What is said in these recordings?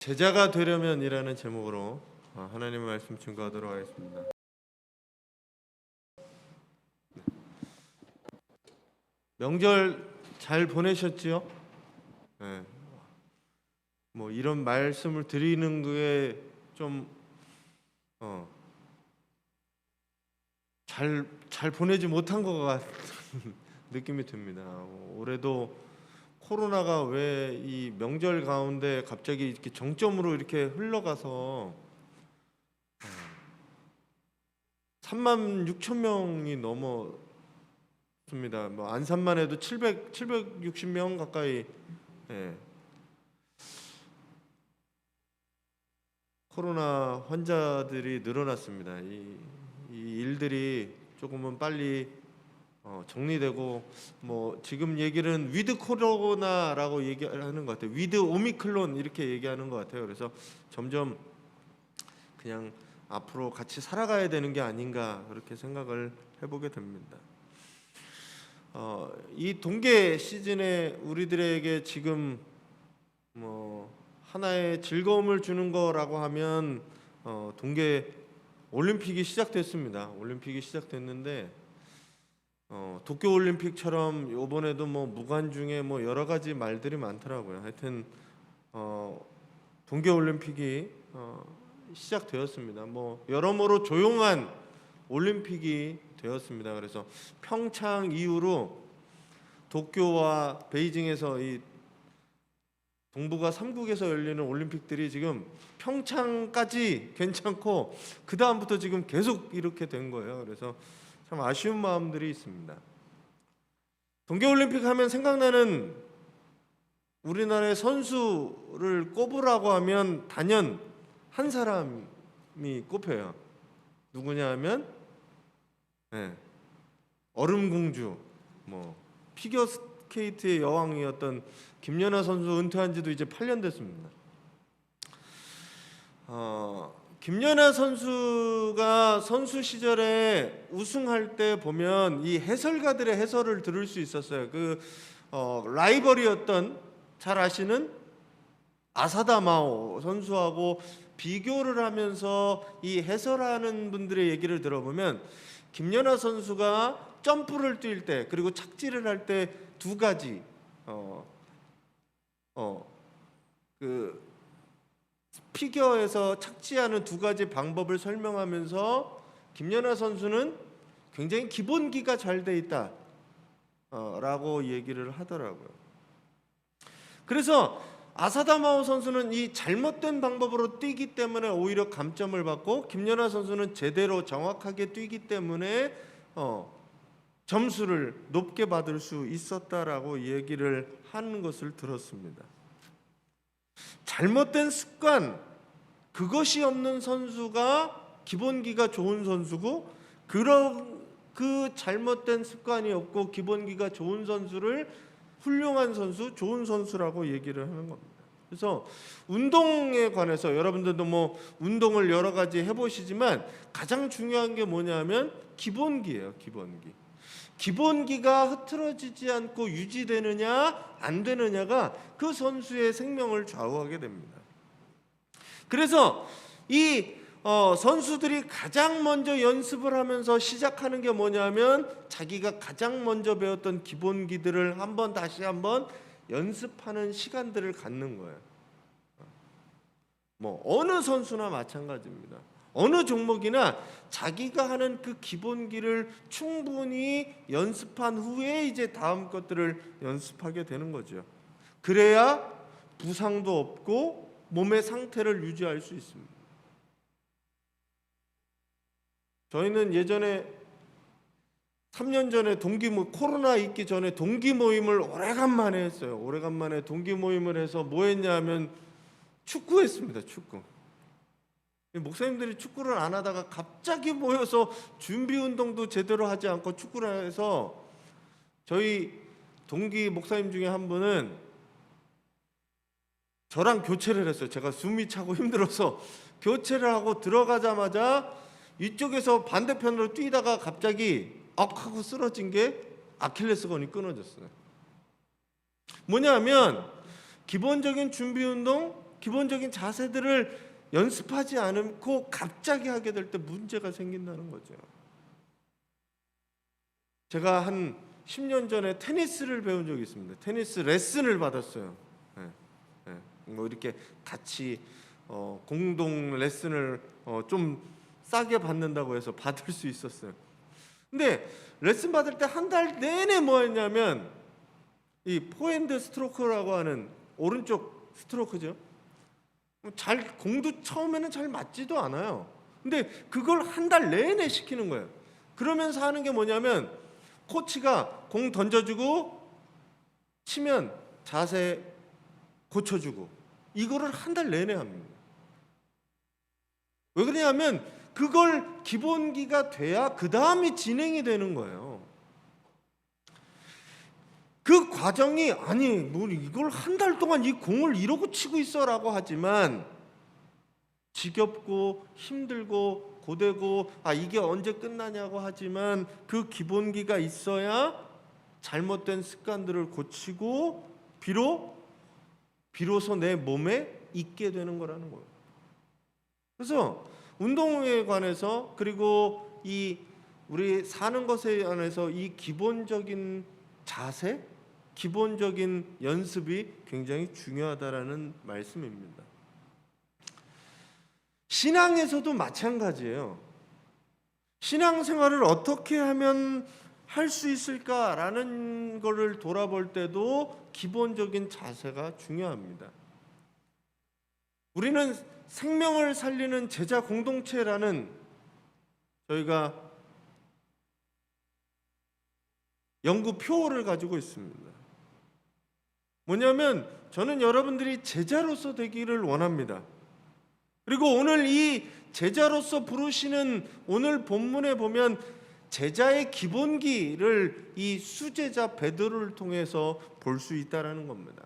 제자가 되려면이라는 제목으로 하나님의 말씀 증거하도록 하겠습니다. 명절 잘 보내셨지요? 네. 뭐 이런 말씀을 드리는 게 좀 잘 보내지 못한 것 같은 느낌이 듭니다. 올해도 코로나가 왜 이 명절 가운데 갑자기 이렇게 정점으로 이렇게 흘러가서 3만 6천 명이 넘었습니다. 뭐 안산만 해도 760명 가까이. 예. 코로나 환자들이 늘어났습니다. 이 일들이 조금은 빨리 정리되고, 뭐 지금 얘기는 위드 코로나라고 얘기하는 것 같아요. 위드 오미클론 이렇게 얘기하는 것 같아요. 그래서 점점 그냥 앞으로 같이 살아가야 되는 게 아닌가 그렇게 생각을 해보게 됩니다. 이 동계 시즌에 우리들에게 지금 뭐 하나의 즐거움을 주는 거라고 하면 동계 올림픽이 시작됐습니다. 올림픽이 시작됐는데 도쿄올림픽처럼 이번에도 뭐 무관중에 뭐 여러 가지 말들이 많더라고요. 하여튼 동계올림픽이 시작되었습니다. 뭐 여러모로 조용한 올림픽이 되었습니다. 그래서 평창 이후로 도쿄와 베이징에서 이 동북아 3국에서 열리는 올림픽들이 지금 평창까지 괜찮고 그 다음부터 지금 계속 이렇게 된 거예요. 그래서 참 아쉬운 마음들이 있습니다. 동계올림픽 하면 생각나는 우리나라의 선수를 꼽으라고 하면 단연 한 사람이 꼽혀요. 누구냐 하면 얼음공주, 뭐 피겨스케이트의 여왕이었던 김연아 선수 은퇴한 지도 이제 8년 됐습니다. 김연아 선수가 선수 시절에 우승할 때 보면 이 해설가들의 해설을 들을 수 있었어요. 그 라이벌이었던 잘 아시는 아사다 마오 선수하고 비교를 하면서 이 해설하는 분들의 얘기를 들어보면 김연아 선수가 점프를 뛸 때 그리고 착지를 할 때 두 가지 그 피겨에서 착지하는 두 가지 방법을 설명하면서 김연아 선수는 굉장히 기본기가 잘 돼 있다 라고 얘기를 하더라고요. 그래서 아사다마오 선수는 이 잘못된 방법으로 뛰기 때문에 오히려 감점을 받고 김연아 선수는 제대로 정확하게 뛰기 때문에 점수를 높게 받을 수 있었다라고 얘기를 하는 것을 들었습니다. 잘못된 습관, 그것이 없는 선수가 기본기가 좋은 선수고 그 잘못된 습관이 없고 기본기가 좋은 선수를 훌륭한 선수, 좋은 선수라고 얘기를 하는 겁니다. 그래서 운동에 관해서 여러분들도 뭐 운동을 여러 가지 해보시지만 가장 중요한 게 뭐냐면 기본기예요. 기본기가 흐트러지지 않고 유지되느냐 안 되느냐가 그 선수의 생명을 좌우하게 됩니다. 그래서 이 선수들이 가장 먼저 연습을 하면서 시작하는 게 뭐냐면 자기가 가장 먼저 배웠던 기본기들을 다시 한번 연습하는 시간들을 갖는 거예요. 뭐 어느 선수나 마찬가지입니다. 어느 종목이나 자기가 하는 그 기본기를 충분히 연습한 후에 이제 다음 것들을 연습하게 되는 거죠. 그래야 부상도 없고 몸의 상태를 유지할 수 있습니다. 저희는 예전에 3년 전에 코로나 있기 전에 동기 모임을 오래간만에 했어요. 오래간만에 동기 모임을 해서 뭐 했냐면 축구했습니다. 축구. 목사님들이 축구를 안 하다가 갑자기 모여서 준비 운동도 제대로 하지 않고 축구를 해서 저희 동기 목사님 중에 한 분은 저랑 교체를 했어요. 제가 숨이 차고 힘들어서 교체를 하고 들어가자마자 이쪽에서 반대편으로 뛰다가 갑자기 악 하고 쓰러진 게 아킬레스건이 끊어졌어요. 뭐냐면 기본적인 준비 운동, 기본적인 자세들을 연습하지 않고 갑자기 하게 될 때 문제가 생긴다는 거죠. 제가 한 10년 전에 테니스를 배운 적이 있습니다. 테니스 레슨을 받았어요. 뭐 이렇게 같이 공동 레슨을 좀 싸게 받는다고 해서 받을 수 있었어요. 근데 레슨 받을 때 한 달 내내 뭐 했냐면 이 포핸드 스트로크라고 하는 오른쪽 스트로크죠. 잘 공도 처음에는 잘 맞지도 않아요. 근데 그걸 한 달 내내 시키는 거예요. 그러면서 하는 게 뭐냐면 코치가 공 던져주고 치면 자세 고쳐주고 이거를 한 달 내내 합니다. 왜 그러냐면 그걸 기본기가 돼야 그 다음이 진행이 되는 거예요. 그 과정이 아니 뭐 이걸 한 달 동안 이 공을 이러고 치고 있어라고 하지만 지겹고 힘들고 고되고 이게 언제 끝나냐고 하지만 그 기본기가 있어야 잘못된 습관들을 고치고 비로소 내 몸에 있게 되는 거라는 거예요. 그래서 운동에 관해서 그리고 이 우리 사는 것에 관해서 이 기본적인 자세, 기본적인 연습이 굉장히 중요하다라는 말씀입니다. 신앙에서도 마찬가지예요. 신앙생활을 어떻게 하면 할 수 있을까라는 것을 돌아볼 때도 기본적인 자세가 중요합니다. 우리는 생명을 살리는 제자 공동체라는 저희가 연구표를 가지고 있습니다. 뭐냐면 저는 여러분들이 제자로서 되기를 원합니다. 그리고 오늘 이 제자로서 부르시는 오늘 본문에 보면 제자의 기본기를 이 수제자 베드로를 통해서 볼 수 있다라는 겁니다.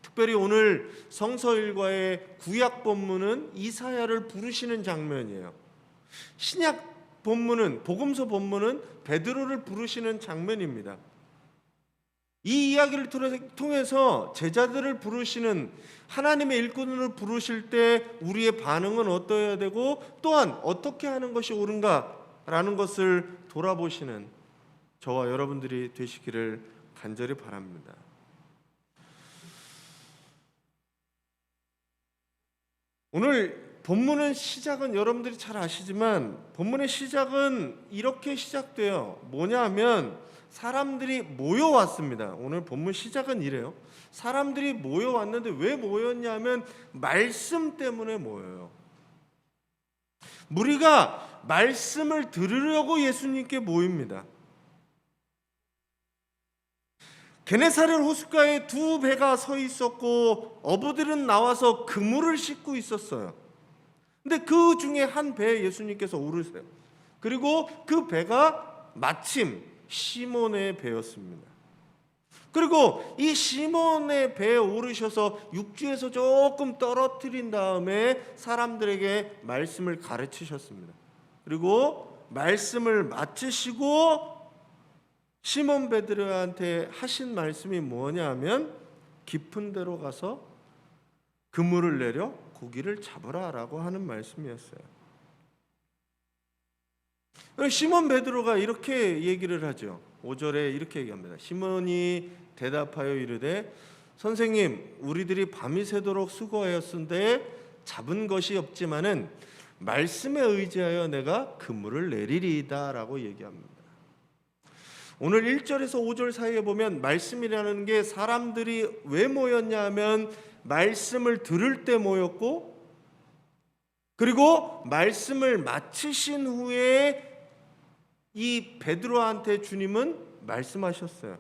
특별히 오늘 성서일과의 구약 본문은 이사야를 부르시는 장면이에요. 신약 본문은 복음서 본문은 베드로를 부르시는 장면입니다. 이 이야기를 통해서 제자들을 부르시는 하나님의 일꾼을 부르실 때 우리의 반응은 어떠해야 되고 또한 어떻게 하는 것이 옳은가라는 것을 돌아보시는 저와 여러분들이 되시기를 간절히 바랍니다. 오늘 본문은 시작은 여러분들이 잘 아시지만 본문의 시작은 이렇게 시작돼요. 뭐냐 하면 사람들이 모여왔습니다. 오늘 본문 시작은 이래요. 사람들이 모여왔는데 왜 모였냐면 말씀 때문에 모여요. 무리가 말씀을 들으려고 예수님께 모입니다. 게네사렛 호숫가에 두 배가 서 있었고 어부들은 나와서 그물을 씻고 있었어요. 근데 그 중에 한 배에 예수님께서 오르세요. 그리고 그 배가 마침 시몬의 배였습니다. 그리고 이 시몬의 배에 오르셔서 육지에서 조금 떨어뜨린 다음에 사람들에게 말씀을 가르치셨습니다. 그리고 말씀을 마치시고 시몬 베드로한테 하신 말씀이 뭐냐면 깊은 데로 가서 그물을 내려 고기를 잡으라라고 하는 말씀이었어요. 시몬 베드로가 이렇게 얘기를 하죠. 5절에 이렇게 얘기합니다. 시몬이 대답하여 이르되 선생님 우리들이 밤이 새도록 수고하였은데 잡은 것이 없지만은 말씀에 의지하여 내가 그물을 내리리이다 라고 얘기합니다. 오늘 1절에서 5절 사이에 보면 말씀이라는 게 사람들이 왜 모였냐 하면 말씀을 들을 때 모였고 그리고 말씀을 마치신 후에 이 베드로한테 주님은 말씀하셨어요.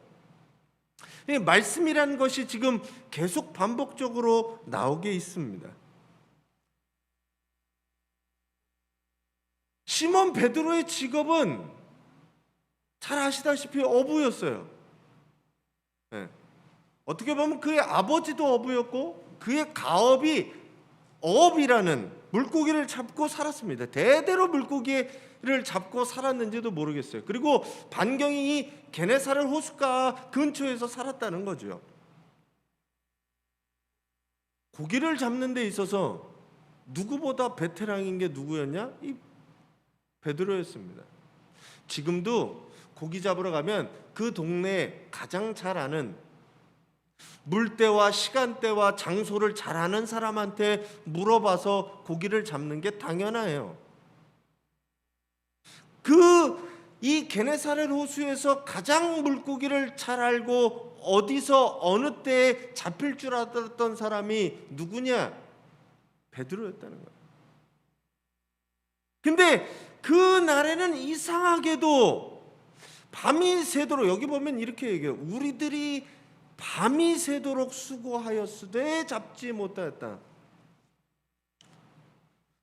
이 말씀이라는 것이 지금 계속 반복적으로 나오게 있습니다. 시몬 베드로의 직업은 잘 아시다시피 어부였어요. 네. 어떻게 보면 그의 아버지도 어부였고 그의 가업이 어업이라는 물고기를 잡고 살았습니다. 대대로 물고기를 잡고 살았는지도 모르겠어요. 그리고 반경이 이 게네사렛 호숫가 근처에서 살았다는 거죠. 고기를 잡는 데 있어서 누구보다 베테랑인 게 누구였냐? 이 베드로였습니다. 지금도 고기 잡으러 가면 그 동네에 가장 잘 아는, 물때와 시간대와 장소를 잘 아는 사람한테 물어봐서 고기를 잡는 게 당연해요. 이 게네사렛 호수에서 가장 물고기를 잘 알고 어디서 어느 때에 잡힐 줄 알았던 사람이 누구냐? 베드로였다는 거예요. 근데 그 날에는 이상하게도 밤이 새도록, 여기 보면 이렇게 얘기해요. 우리들이 밤이 새도록 수고하였으되 잡지 못하였다.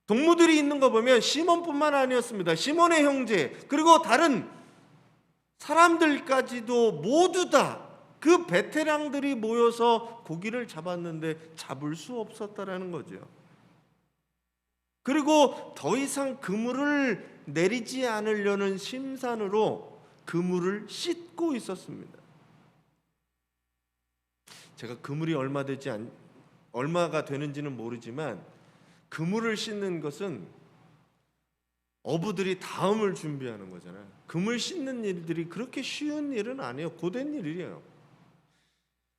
동무들이 있는 거 보면 시몬뿐만 아니었습니다. 시몬의 형제 그리고 다른 사람들까지도 모두 다 그 베테랑들이 모여서 고기를 잡았는데 잡을 수 없었다라는 거죠. 그리고 더 이상 그물을 내리지 않으려는 심산으로 그물을 씻고 있었습니다. 제가 그물이 얼마가 되는지는 모르지만 그물을 씻는 것은 어부들이 다음을 준비하는 거잖아요. 그물 씻는 일들이 그렇게 쉬운 일은 아니에요. 고된 일이에요.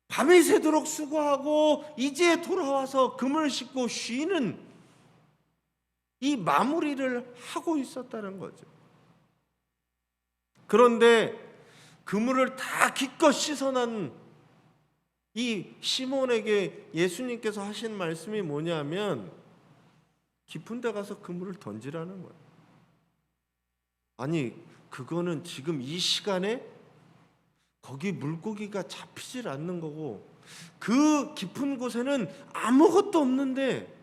밤이 새도록 수고하고 이제 돌아와서 그물 씻고 쉬는 이 마무리를 하고 있었다는 거죠. 그런데 그물을 다 기껏 씻어난 이 시몬에게 예수님께서 하신 말씀이 뭐냐면 깊은 데 가서 그물을 던지라는 거예요. 아니, 그거는 지금 이 시간에 거기 물고기가 잡히질 않는 거고 그 깊은 곳에는 아무것도 없는데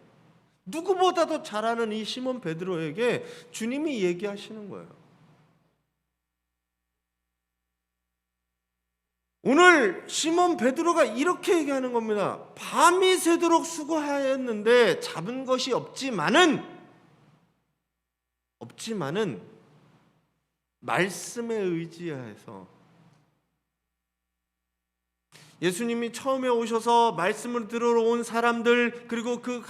누구보다도 잘 아는 이 시몬 베드로에게 주님이 얘기하시는 거예요. 오늘 시몬 베드로가 이렇게 얘기하는 겁니다. 밤이 새도록 수고하였는데 잡은 것이 없지만은 말씀에 의지해서, 예수님이 처음에 오셔서 말씀을 들으러 온 사람들, 그리고 그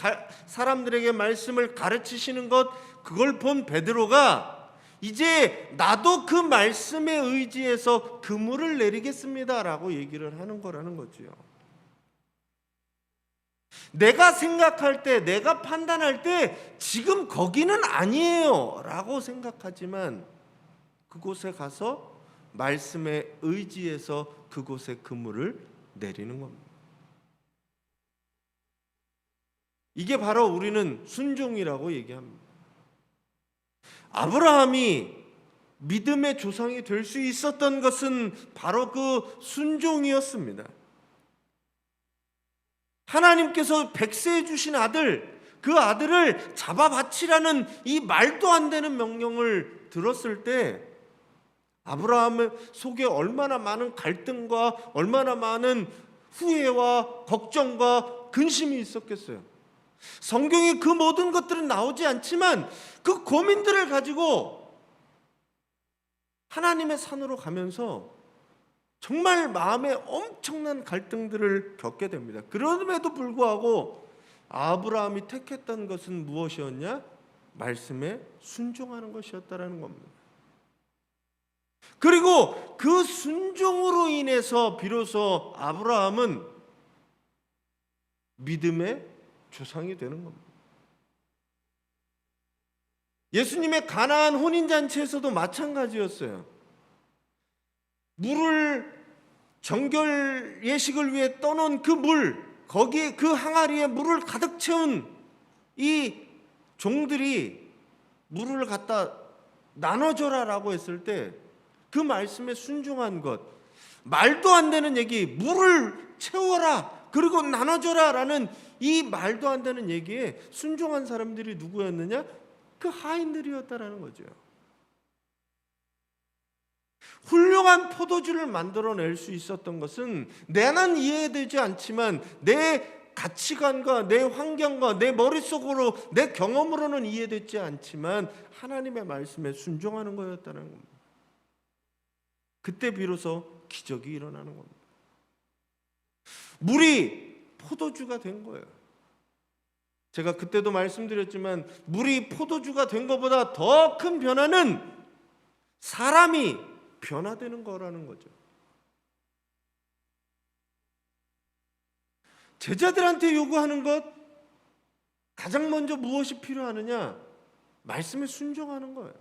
사람들에게 말씀을 가르치시는 것, 그걸 본 베드로가 이제 나도 그 말씀에 의지해서 그물을 내리겠습니다 라고 얘기를 하는 거라는 거죠. 내가 생각할 때, 내가 판단할 때 지금 거기는 아니에요 라고 생각하지만 그곳에 가서 말씀에 의지해서 그곳에 그물을 내리는 겁니다. 이게 바로 우리는 순종이라고 얘기합니다. 아브라함이 믿음의 조상이 될 수 있었던 것은 바로 그 순종이었습니다. 하나님께서 백세해 주신 아들, 그 아들을 잡아 바치라는 이 말도 안 되는 명령을 들었을 때 아브라함의 속에 얼마나 많은 갈등과 얼마나 많은 후회와 걱정과 근심이 있었겠어요. 성경에 그 모든 것들은 나오지 않지만 그 고민들을 가지고 하나님의 산으로 가면서 정말 마음에 엄청난 갈등들을 겪게 됩니다. 그럼에도 불구하고 아브라함이 택했던 것은 무엇이었냐? 말씀에 순종하는 것이었다라는 겁니다. 그리고 그 순종으로 인해서 비로소 아브라함은 믿음의 조상이 되는 겁니다. 예수님의 가나안 혼인잔치에서도 마찬가지였어요. 물을 정결 예식을 위해 떠놓은 그 물, 거기에 그 항아리에 물을 가득 채운 이 종들이 물을 갖다 나눠줘라라고 했을 때 그 말씀에 순종한 것, 말도 안 되는 얘기, 물을 채워라 그리고 나눠줘라라는 이 말도 안 되는 얘기에 순종한 사람들이 누구였느냐? 그 하인들이었다라는 거죠. 훌륭한 포도주를 만들어낼 수 있었던 것은 나는 이해되지 않지만 내 가치관과 내 환경과 내 머릿속으로 내 경험으로는 이해되지 않지만 하나님의 말씀에 순종하는 거였다는 겁니다. 그때 비로소 기적이 일어나는 겁니다. 물이 포도주가 된 거예요. 제가 그때도 말씀드렸지만 물이 포도주가 된 것보다 더 큰 변화는 사람이 변화되는 거라는 거죠. 제자들한테 요구하는 것, 가장 먼저 무엇이 필요하느냐? 말씀에 순종하는 거예요.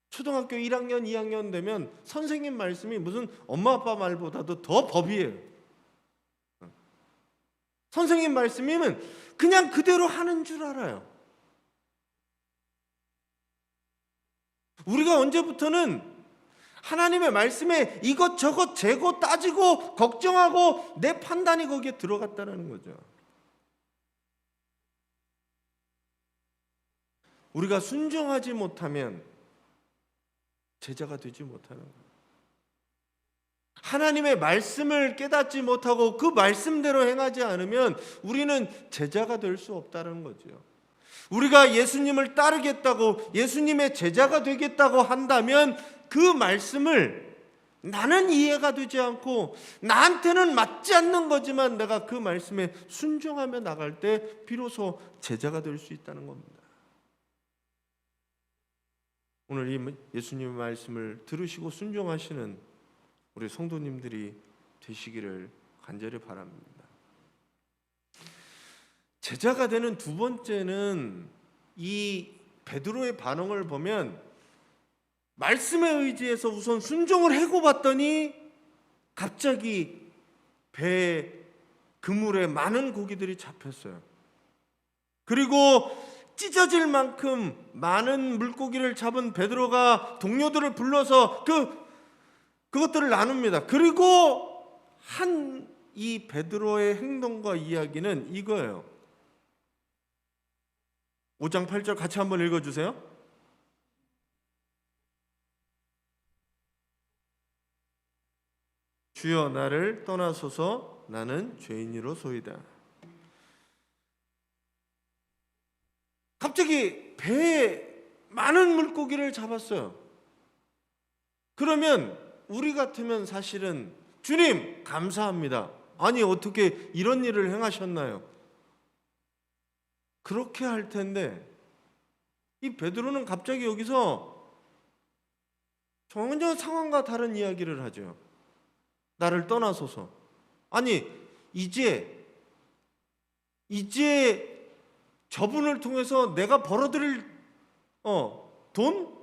초등학교 1학년, 2학년 되면 선생님 말씀이 무슨 엄마 아빠 말보다도 더 법이에요. 선생님 말씀이면 그냥 그대로 하는 줄 알아요. 우리가 언제부터는 하나님의 말씀에 이것저것 재고 따지고 걱정하고 내 판단이 거기에 들어갔다는 거죠. 우리가 순종하지 못하면 제자가 되지 못하는 거예요. 하나님의 말씀을 깨닫지 못하고 그 말씀대로 행하지 않으면 우리는 제자가 될 수 없다는 거죠. 우리가 예수님을 따르겠다고, 예수님의 제자가 되겠다고 한다면 그 말씀을 나는 이해가 되지 않고 나한테는 맞지 않는 거지만 내가 그 말씀에 순종하며 나갈 때 비로소 제자가 될 수 있다는 겁니다. 오늘 이 예수님의 말씀을 들으시고 순종하시는 우리 성도님들이 되시기를 간절히 바랍니다. 제자가 되는 두 번째는 이 베드로의 반응을 보면 말씀에 의지해서 우선 순종을 해고 봤더니 갑자기 배 그물에 많은 고기들이 잡혔어요. 그리고 찢어질 만큼 많은 물고기를 잡은 베드로가 동료들을 불러서 그것들을 나눕니다. 그리고 이 베드로의 행동과 이야기는 이거예요. 5장 8절 같이 한번 읽어주세요. 주여 나를 떠나소서 나는 죄인이로소이다. 갑자기 배에 많은 물고기를 잡았어요. 그러면 우리 같으면 사실은 주님 감사합니다. 아니 어떻게 이런 일을 행하셨나요? 그렇게 할 텐데 이 베드로는 갑자기 여기서 전혀 상황과 다른 이야기를 하죠. 나를 떠나소서. 아니 이제 저분을 통해서 내가 벌어들일 돈?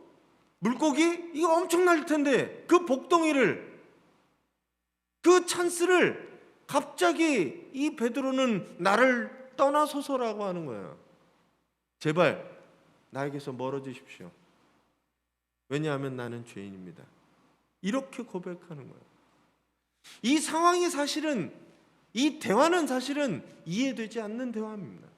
물고기? 이거 엄청날 텐데 그 복덩이를, 그 찬스를 갑자기 이 베드로는 나를 떠나소서라고 하는 거예요. 제발 나에게서 멀어지십시오. 왜냐하면 나는 죄인입니다. 이렇게 고백하는 거예요. 이 상황이 사실은, 이 대화는 사실은 이해되지 않는 대화입니다.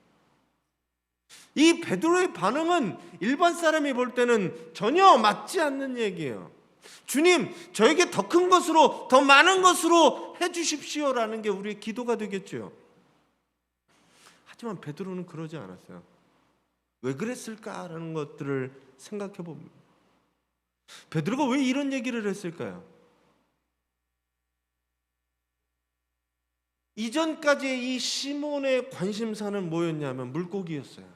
이 베드로의 반응은 일반 사람이 볼 때는 전혀 맞지 않는 얘기예요. 주님, 저에게 더 큰 것으로, 더 많은 것으로 해주십시오라는 게 우리의 기도가 되겠죠. 하지만 베드로는 그러지 않았어요. 왜 그랬을까라는 것들을 생각해 봅니다. 베드로가 왜 이런 얘기를 했을까요? 이전까지 이 시몬의 관심사는 뭐였냐면 물고기였어요.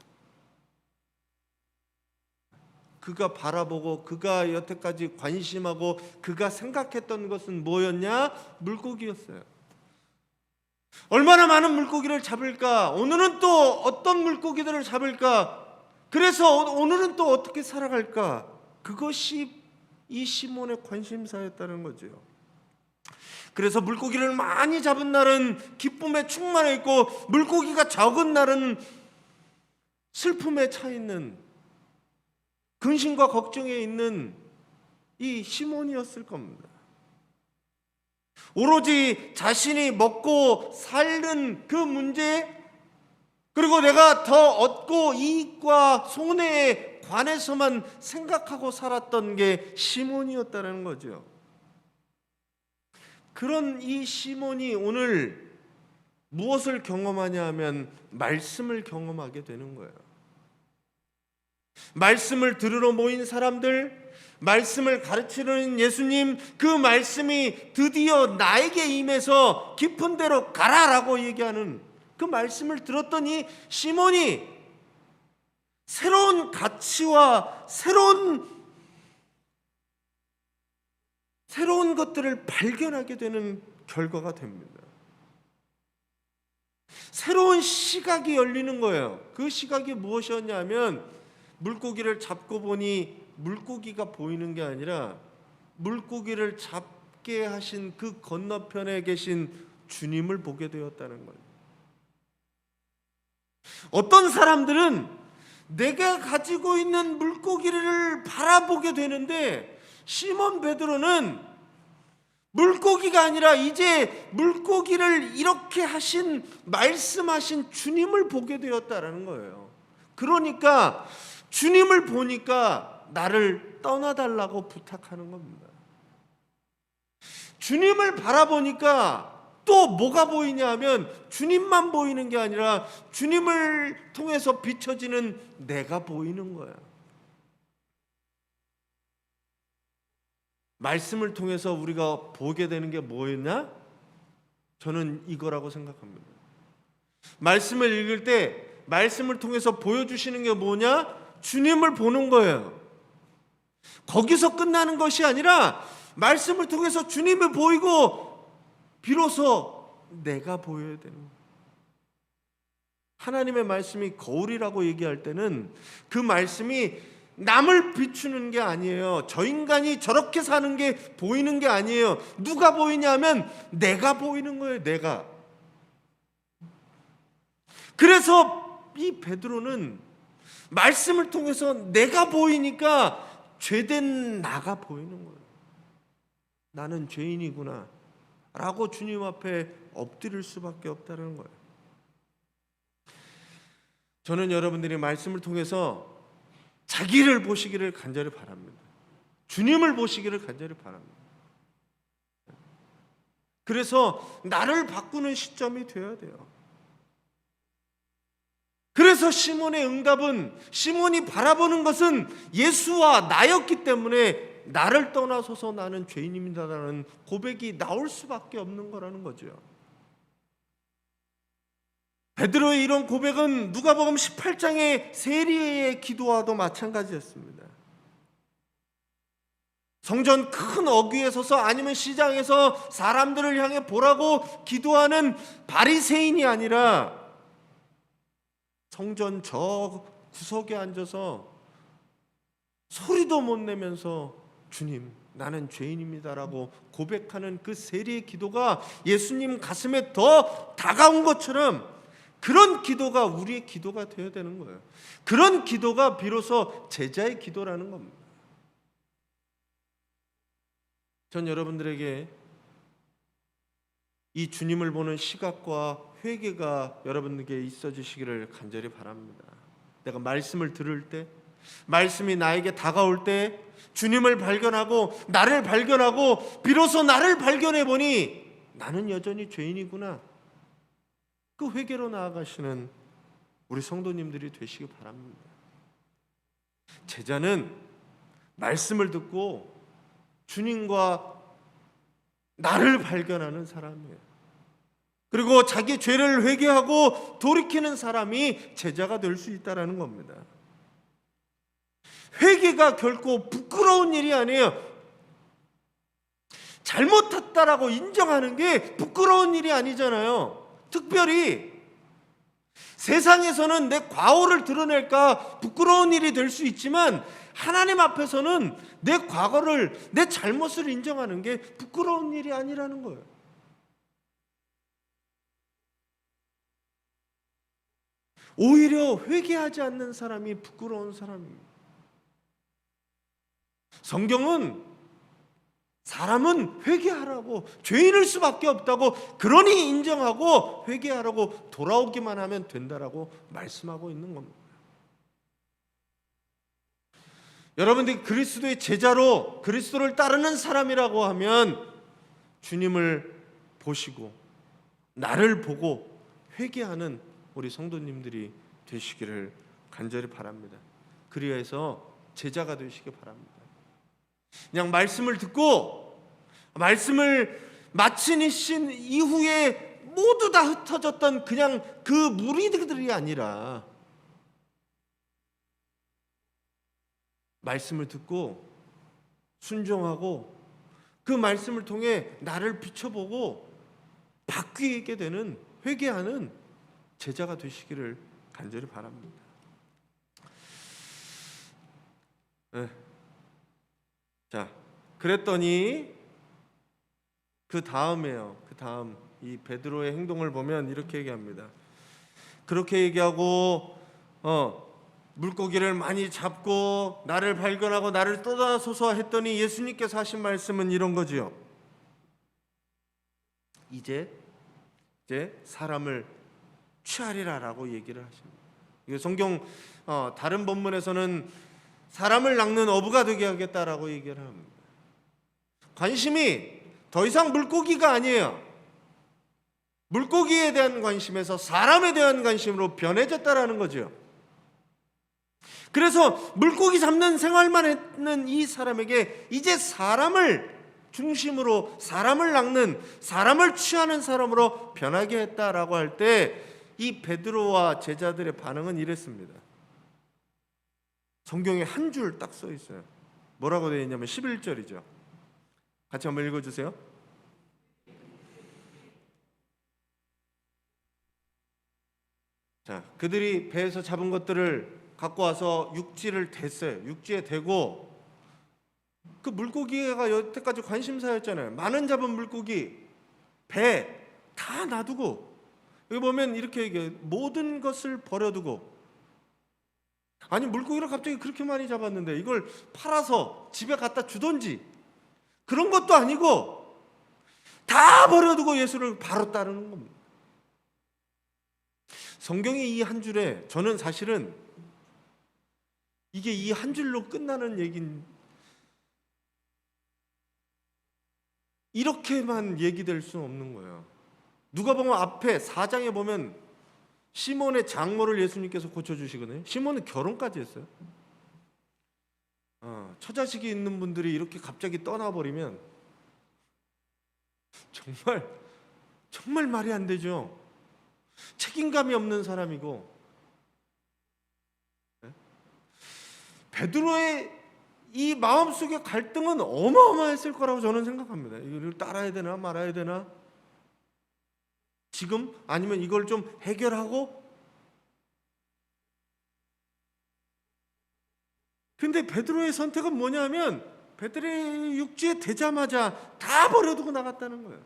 그가 바라보고 그가 여태까지 관심하고 그가 생각했던 것은 뭐였냐? 물고기였어요. 얼마나 많은 물고기를 잡을까? 오늘은 또 어떤 물고기들을 잡을까? 그래서 오늘은 또 어떻게 살아갈까? 그것이 이 시몬의 관심사였다는 거죠. 그래서 물고기를 많이 잡은 날은 기쁨에 충만해 있고 물고기가 적은 날은 슬픔에 차 있는, 근심과 걱정에 있는 이 시몬이었을 겁니다. 오로지 자신이 먹고 사는 그 문제, 그리고 내가 더 얻고 이익과 손해에 관해서만 생각하고 살았던 게 시몬이었다는 거죠. 그런 이 시몬이 오늘 무엇을 경험하냐 하면 말씀을 경험하게 되는 거예요. 말씀을 들으러 모인 사람들, 말씀을 가르치는 예수님, 그 말씀이 드디어 나에게 임해서 깊은 데로 가라라고 얘기하는 그 말씀을 들었더니 시몬이 새로운 가치와 새로운 것들을 발견하게 되는 결과가 됩니다. 새로운 시각이 열리는 거예요. 그 시각이 무엇이었냐면 물고기를 잡고 보니 물고기가 보이는 게 아니라 물고기를 잡게 하신 그 건너편에 계신 주님을 보게 되었다는 거예요. 어떤 사람들은 내가 가지고 있는 물고기를 바라보게 되는데 시몬 베드로는 물고기가 아니라 이제 물고기를 이렇게 말씀하신 주님을 보게 되었다라는 거예요. 그러니까 주님을 보니까 나를 떠나달라고 부탁하는 겁니다. 주님을 바라보니까 또 뭐가 보이냐 하면 주님만 보이는 게 아니라 주님을 통해서 비춰지는 내가 보이는 거야. 말씀을 통해서 우리가 보게 되는 게 뭐였냐? 저는 이거라고 생각합니다. 말씀을 읽을 때 말씀을 통해서 보여주시는 게 뭐냐? 주님을 보는 거예요. 거기서 끝나는 것이 아니라 말씀을 통해서 주님을 보이고 비로소 내가 보여야 되는 거예요. 하나님의 말씀이 거울이라고 얘기할 때는 그 말씀이 남을 비추는 게 아니에요. 저 인간이 저렇게 사는 게 보이는 게 아니에요. 누가 보이냐면 내가 보이는 거예요. 내가. 그래서 이 베드로는 말씀을 통해서 내가 보이니까 죄된 나가 보이는 거예요. 나는 죄인이구나 라고 주님 앞에 엎드릴 수밖에 없다는 거예요. 저는 여러분들이 말씀을 통해서 자기를 보시기를 간절히 바랍니다. 주님을 보시기를 간절히 바랍니다. 그래서 나를 바꾸는 시점이 되어야 돼요. 그래서 시몬의 응답은, 시몬이 바라보는 것은 예수와 나였기 때문에 나를 떠나서서 나는 죄인입니다라는 고백이 나올 수밖에 없는 거라는 거죠. 베드로의 이런 고백은 누가복음 18장의 세리의 기도와도 마찬가지였습니다. 성전 큰 어귀에 서서 아니면 시장에서 사람들을 향해 보라고 기도하는 바리새인이 아니라 성전 저 구석에 앉아서 소리도 못 내면서 주님, 나는 죄인입니다라고 고백하는 그 세리의 기도가 예수님 가슴에 더 다가온 것처럼 그런 기도가 우리의 기도가 되어야 되는 거예요. 그런 기도가 비로소 제자의 기도라는 겁니다. 전 여러분들에게 이 주님을 보는 시각과 회개가 여러분들에게 있어 주시기를 간절히 바랍니다. 내가 말씀을 들을 때, 말씀이 나에게 다가올 때 주님을 발견하고 나를 발견하고 비로소 나를 발견해 보니 나는 여전히 죄인이구나. 그 회개로 나아가시는 우리 성도님들이 되시기 바랍니다. 제자는 말씀을 듣고 주님과 나를 발견하는 사람이에요. 그리고 자기 죄를 회개하고 돌이키는 사람이 제자가 될 수 있다는 겁니다. 회개가 결코 부끄러운 일이 아니에요. 잘못했다라고 인정하는 게 부끄러운 일이 아니잖아요. 특별히 세상에서는 내 과오를 드러낼까 부끄러운 일이 될 수 있지만 하나님 앞에서는 내 과거를, 내 잘못을 인정하는 게 부끄러운 일이 아니라는 거예요. 오히려 회개하지 않는 사람이 부끄러운 사람입니다. 성경은 사람은 회개하라고, 죄인일 수밖에 없다고, 그러니 인정하고 회개하라고 돌아오기만 하면 된다라고 말씀하고 있는 겁니다. 여러분들이 그리스도의 제자로 그리스도를 따르는 사람이라고 하면 주님을 보시고 나를 보고 회개하는 우리 성도님들이 되시기를 간절히 바랍니다. 그리해서 제자가 되시기 바랍니다. 그냥 말씀을 듣고 말씀을 마치신 이후에 모두 다 흩어졌던 그냥 그 무리들이 아니라 말씀을 듣고 순종하고 그 말씀을 통해 나를 비춰보고 바뀌게 되는, 회개하는 제자가 되시기를 간절히 바랍니다. 네. 자, 그랬더니 그 다음에요. 그 다음 이 베드로의 행동을 보면 이렇게 얘기합니다. 그렇게 얘기하고 물고기를 많이 잡고 나를 발견하고 나를 떠나소서 했더니 예수님께서 하신 말씀은 이런 거지요. 이제 사람을 취하리라라고 얘기를 하십니다. 이거 성경 다른 본문에서는 사람을 낚는 어부가 되게 하겠다라고 얘기를 합니다. 관심이 더 이상 물고기가 아니에요. 물고기에 대한 관심에서 사람에 대한 관심으로 변해졌다라는 거죠. 그래서 물고기 잡는 생활만 했는 이 사람에게 이제 사람을 중심으로, 사람을 낚는, 사람을 취하는 사람으로 변하게 했다라고 할 때 이 베드로와 제자들의 반응은 이랬습니다. 성경에 한 줄 딱 써 있어요. 뭐라고 되어 있냐면 11절이죠. 같이 한번 읽어주세요. 자, 그들이 배에서 잡은 것들을 갖고 와서 육지를 댔어요. 육지에 대고 그 물고기가 여태까지 관심사였잖아요. 많은 잡은 물고기, 배 다 놔두고, 여기 보면 이렇게 얘기해요. 모든 것을 버려두고. 아니, 물고기를 갑자기 그렇게 많이 잡았는데 이걸 팔아서 집에 갖다 주던지 그런 것도 아니고 다 버려두고 예수를 바로 따르는 겁니다. 성경의 이 한 줄에 저는 사실은 이게 이 한 줄로 끝나는 얘긴, 이렇게만 얘기될 수 없는 거예요. 누가 보면 앞에 4장에 보면 시몬의 장모를 예수님께서 고쳐주시거든요. 시몬은 결혼까지 했어요. 처자식이 있는 분들이 이렇게 갑자기 떠나버리면 정말 말이 안 되죠. 책임감이 없는 사람이고. 베드로의 이 마음속의 갈등은 어마어마했을 거라고 저는 생각합니다. 이걸 따라야 되나 말아야 되나? 지금? 아니면 이걸 좀 해결하고? 근데 베드로의 선택은 뭐냐면 베드로의 육지에 대자마자 다 버려두고 나갔다는 거예요.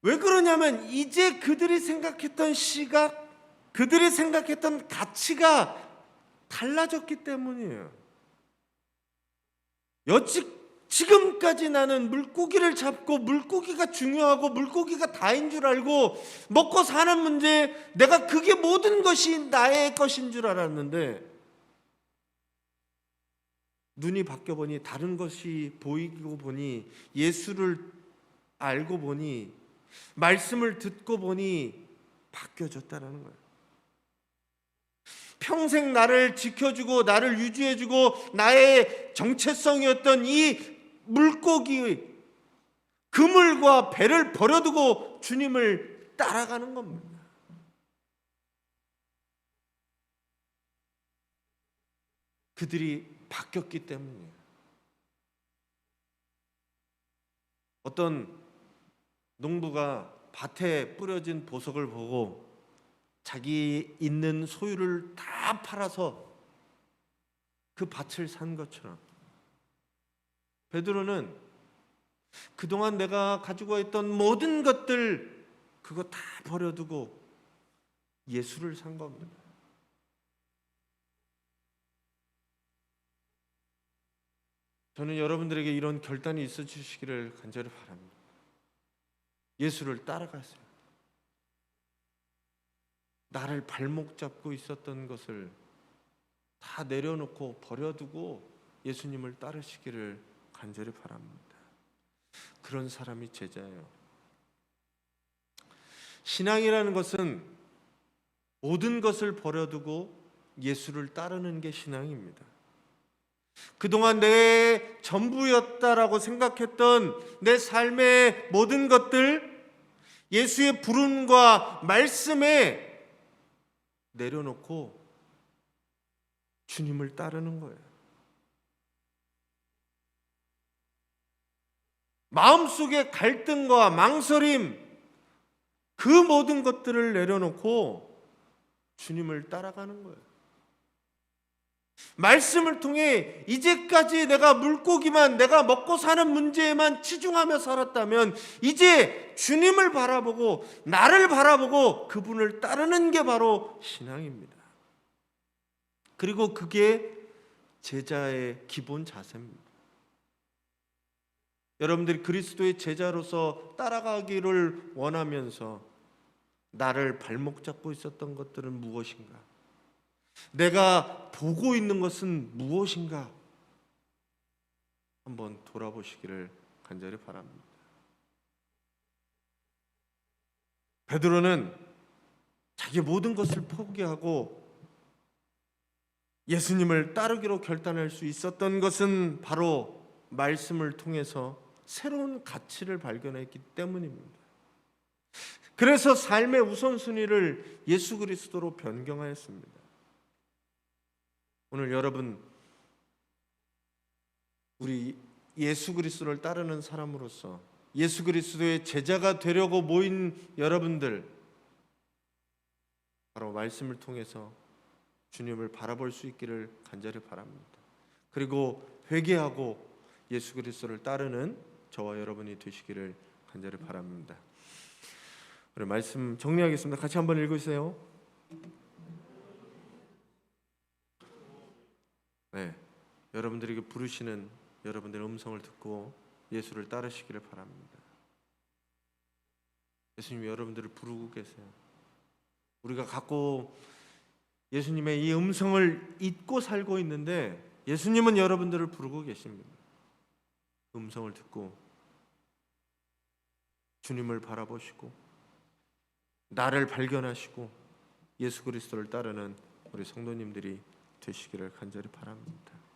왜 그러냐면 이제 그들이 생각했던 시각, 그들이 생각했던 가치가 달라졌기 때문이에요. 지금까지 나는 물고기를 잡고 물고기가 중요하고 물고기가 다인 줄 알고 먹고 사는 문제, 내가 그게 모든 것이 나의 것인 줄 알았는데 눈이 바뀌어 보니 다른 것이 보이고 보니 예수를 알고 보니 말씀을 듣고 보니 바뀌어졌다는 거예요. 평생 나를 지켜주고 나를 유지해주고 나의 정체성이었던 이 물고기, 그물과 배를 버려두고 주님을 따라가는 겁니다. 그들이 바뀌었기 때문이에요. 어떤 농부가 밭에 뿌려진 보석을 보고 자기 있는 소유를 다 팔아서 그 밭을 산 것처럼 베드로는 그동안 내가 가지고 있던 모든 것들 그거 다 버려두고 예수를 산 겁니다. 저는 여러분들에게 이런 결단이 있어 주시기를 간절히 바랍니다. 예수를 따라가세요. 나를 발목 잡고 있었던 것을 다 내려놓고 버려두고 예수님을 따르시기를 간절히 바랍니다. 그런 사람이 제자예요. 신앙이라는 것은 모든 것을 버려두고 예수를 따르는 게 신앙입니다. 그동안 내 전부였다라고 생각했던 내 삶의 모든 것들, 예수의 부름과 말씀에 내려놓고 주님을 따르는 거예요. 마음속의 갈등과 망설임, 그 모든 것들을 내려놓고 주님을 따라가는 거예요. 말씀을 통해 이제까지 내가 물고기만, 내가 먹고 사는 문제에만 치중하며 살았다면 이제 주님을 바라보고 나를 바라보고 그분을 따르는 게 바로 신앙입니다. 그리고 그게 제자의 기본 자세입니다. 여러분들이 그리스도의 제자로서 따라가기를 원하면서 나를 발목 잡고 있었던 것들은 무엇인가? 내가 보고 있는 것은 무엇인가? 한번 돌아보시기를 간절히 바랍니다. 베드로는 자기 모든 것을 포기하고 예수님을 따르기로 결단할 수 있었던 것은 바로 말씀을 통해서 새로운 가치를 발견했기 때문입니다. 그래서 삶의 우선순위를 예수 그리스도로 변경하였습니다. 오늘 여러분, 우리 예수 그리스도를 따르는 사람으로서 예수 그리스도의 제자가 되려고 모인 여러분들, 바로 말씀을 통해서 주님을 바라볼 수 있기를 간절히 바랍니다. 그리고 회개하고 예수 그리스도를 따르는 저와 여러분이 되시기를 간절히 바랍니다. 우리 말씀 정리하겠습니다. 같이 한번 읽으세요. 네, 여러분들에게 부르시는 여러분들의 음성을 듣고 예수를 따르시기를 바랍니다. 예수님이 여러분들을 부르고 계세요. 우리가 갖고 예수님의 이 음성을 잊고 살고 있는데 예수님은 여러분들을 부르고 계십니다. 음성을 듣고 주님을 바라보시고 나를 발견하시고 예수 그리스도를 따르는 우리 성도님들이 되시기를 간절히 바랍니다.